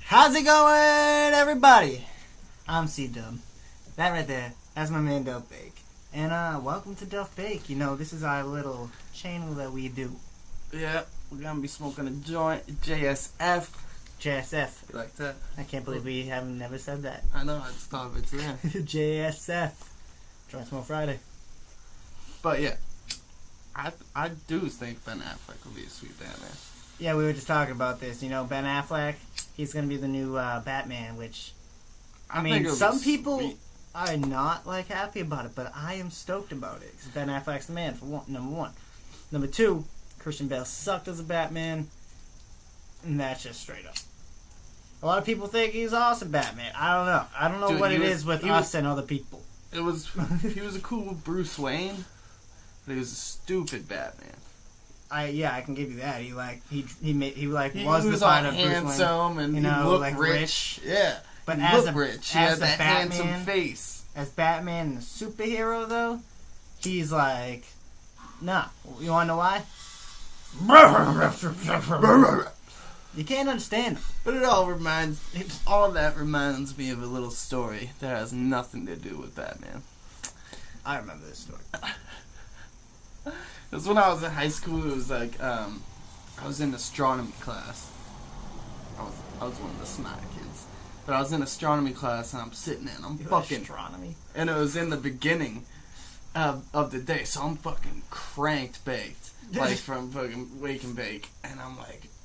How's it going, everybody? I'm Cdub. That right there, that's my man Duffbake. And welcome to Duffbake. You know, this is our little channel that we do. Yeah, we're gonna be smoking a joint, JSF. JSF. You like that? I can't believe we haven't never said that. I know, I just thought of it today. JSF. Joint Smoke Friday. But yeah, I do think Ben Affleck will be a sweet Batman. Yeah, we were just talking about this. You know, Ben Affleck, he's going to be the new Batman, which, I mean, some people are not, like, happy about it, but I am stoked about it. Because Ben Affleck's the man, for number one. Number two, Christian Bale sucked as a Batman, and that's just straight up. A lot of people think he's awesome Batman. I don't know. I don't know what it is with us and other people. He was a cool Bruce Wayne, but he was a stupid Batman. I can give you that. He was the all part of Bruce Wayne. handsome and You know, he looked like rich. Yeah, But he as looked a rich. He as had a that Batman, handsome face. As Batman and a superhero, though, he's like, nah. You wanna know why? You can't understand him. But all that reminds me of a little story that has nothing to do with Batman. I remember this story. It was when I was in high school. It was like I was in astronomy class. I was one of the smart kids, but I was in astronomy class and I'm sitting there and I'm fucking astronomy. And it was in the beginning of the day, so I'm fucking cranked baked, like from fucking wake and bake, and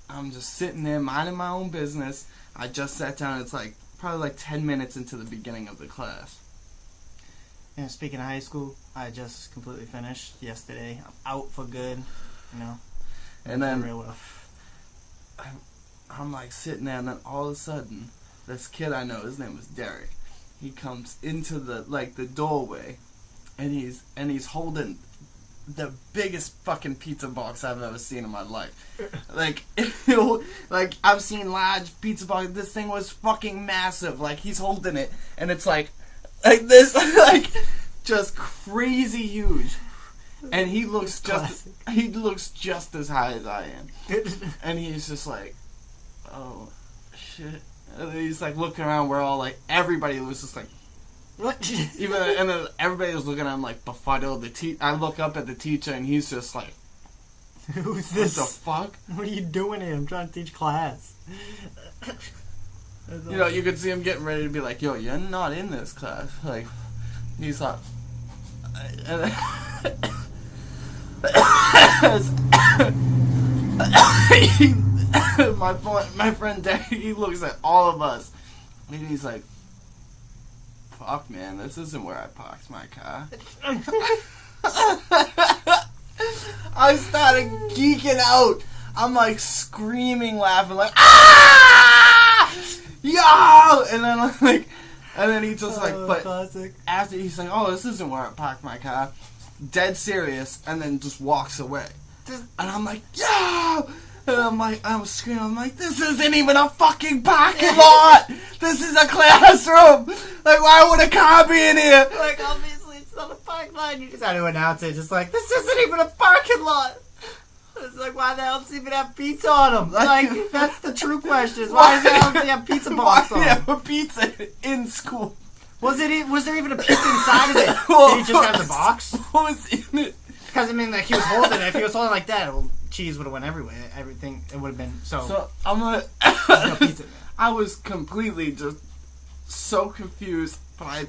I'm just sitting there minding my own business. I just sat down. It's like probably like 10 minutes into the beginning of the class. And speaking of high school, I just completely finished yesterday. I'm out for good, you know. And then real well. I'm like sitting there, and then all of a sudden, this kid I know, his name was Derek. He comes into the doorway, and he's holding the biggest fucking pizza box I've ever seen in my life. Like I've seen large pizza boxes. This thing was fucking massive. Like, he's holding it, and it's like this, like, just crazy huge. And he looks just as high as I am. And he's just like, oh shit. And he's like looking around. We're all like, everybody was just like, what? And then everybody was looking at him like befuddled. I look up at the teacher, and he's just like, who's this? What the fuck? What are you doing here? I'm trying to teach class. You know, you could see him getting ready to be like, yo, you're not in this class. Like, he's like, my friend Daddy, he looks at all of us, and he's like, fuck, man, this isn't where I parked my car. I started geeking out. I'm like screaming, laughing, like, ah! Yo! And then he just like, but classic. After he's like, oh, this isn't where I parked my car. Dead serious, and then just walks away. And I'm like, yo! And I'm screaming, I'm like, this isn't even a fucking parking lot! This is a classroom! Like, why would a car be in here? Like, obviously it's not a parking lot. You just had to announce it, just like, this isn't even a parking lot! It's like, why the hell does he even have pizza on him? Like, that's the true question. Why the hell does he have pizza box on him? Why do you have a pizza in school? Was there even a pizza inside of it? Did he just have the box? What was in it? Because, I mean, like, he was holding it. If he was holding it like that, well, cheese would have went everywhere. Everything, it would have been, So, I'm like, no pizza there. I was completely just so confused, but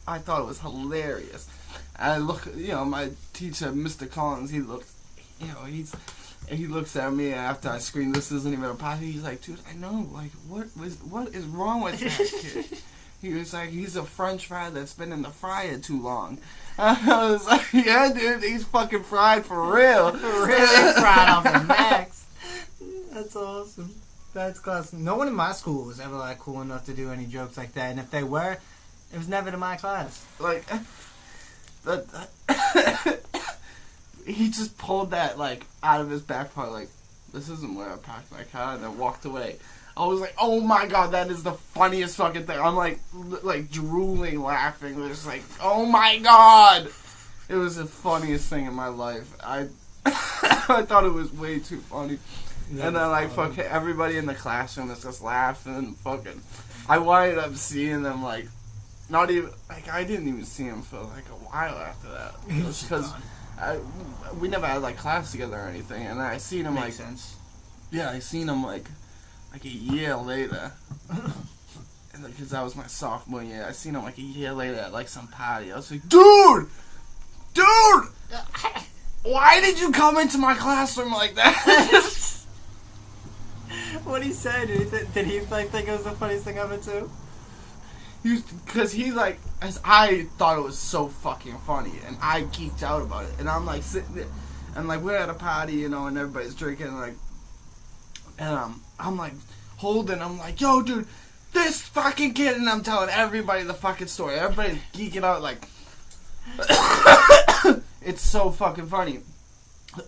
I thought it was hilarious. And I look, you know, my teacher, Mr. Collins, he looks at me after I screamed, this isn't even a party. He's like, dude, I know, like, what is wrong with that kid? He was like, he's a French fry that's been in the fryer too long. I was like, yeah, dude, he's fucking fried for real. For real, he's fried off the max. That's awesome. That's classic. No one in my school was ever, like, cool enough to do any jokes like that. And if they were, it was never to my class. Like, he just pulled that, like, out of his back pocket, like, this isn't where I parked my car, and then walked away. I was like, oh my god, that is the funniest fucking thing. I'm like drooling, laughing. It was like, oh my god. It was the funniest thing in my life. I thought it was way too funny. And then like fucking everybody in the classroom is just laughing and fucking. I wind up seeing them like, not even like I didn't even see him for like a while after that. Because we never had like class together or anything, and I seen him Makes sense. Yeah, I seen him like a year later. Because that was my sophomore year. I seen him like a year later at like some party. I was like, dude, why did you come into my classroom like that? What he said? Did he like think it was the funniest thing ever too? Because he like, as I thought it was so fucking funny, and I geeked out about it. And I'm like sitting there, and like we're at a party, you know, and everybody's drinking, and I'm like holding, I'm like, yo, dude, this fucking kid, and I'm telling everybody the fucking story. Everybody's geeking out like, it's so fucking funny,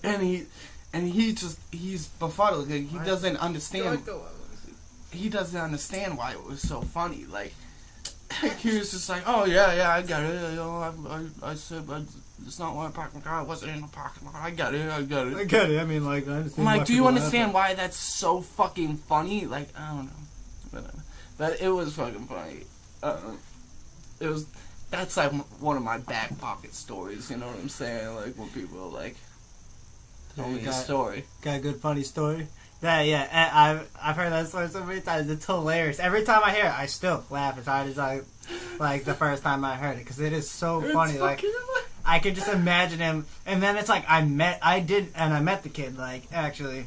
and he's befuddled. Like, he doesn't understand. He doesn't understand why it was so funny. Like he was just like, oh yeah, I got it. You know, I said, it's not why I parked my car. It wasn't in the parking lot. I got it. I mean, like, I understand. I'm like, do you understand why that's so fucking funny? Like, I don't know. But it was fucking funny. That's like one of my back pocket stories. You know what I'm saying? Like when people are like, tell me a story. Got a good funny story. Yeah, I've heard that story so many times. It's hilarious. Every time I hear it, I still laugh as hard as like the first time I heard it, because it is so funny. Like I could just imagine him, and then it's like I met the kid like actually,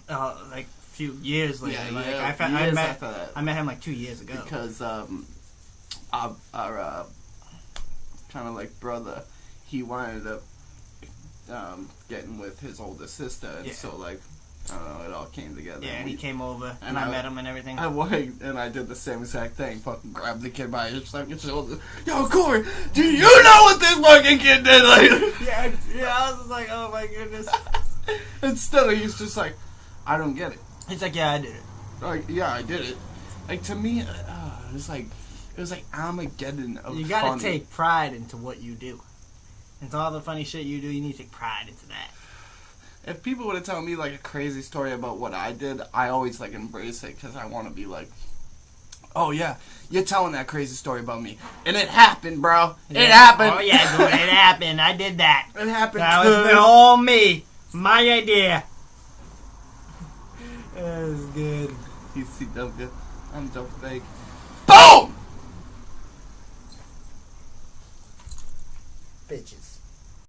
like a few years later. I met him like 2 years ago. Because our kind of like brother, he wound up getting with his older sister, and so like. I don't know, it all came together. Yeah, and he came over, and I met him and everything. I did the same exact thing. Fucking grabbed the kid by his fucking shoulder. Yo, Corey, do you know what this fucking kid did later? Yeah, I was just like, oh my goodness. And still, he's just like, I don't get it. He's like, yeah, I did it. Like, yeah, I did it. Like, to me, it was like Armageddon of You gotta funny. take pride into what you do. Into all the funny shit you do, you need to take pride into that. If people would have told me like a crazy story about what I did, I always like embrace it because I want to be like, oh yeah, you're telling that crazy story about me, and it happened, bro. Yeah. It happened. Oh yeah, dude, it happened. I did that. It happened. That was all me. My idea. That was good. He's Cdubya. I'm Duffbake. Boom. Bitches.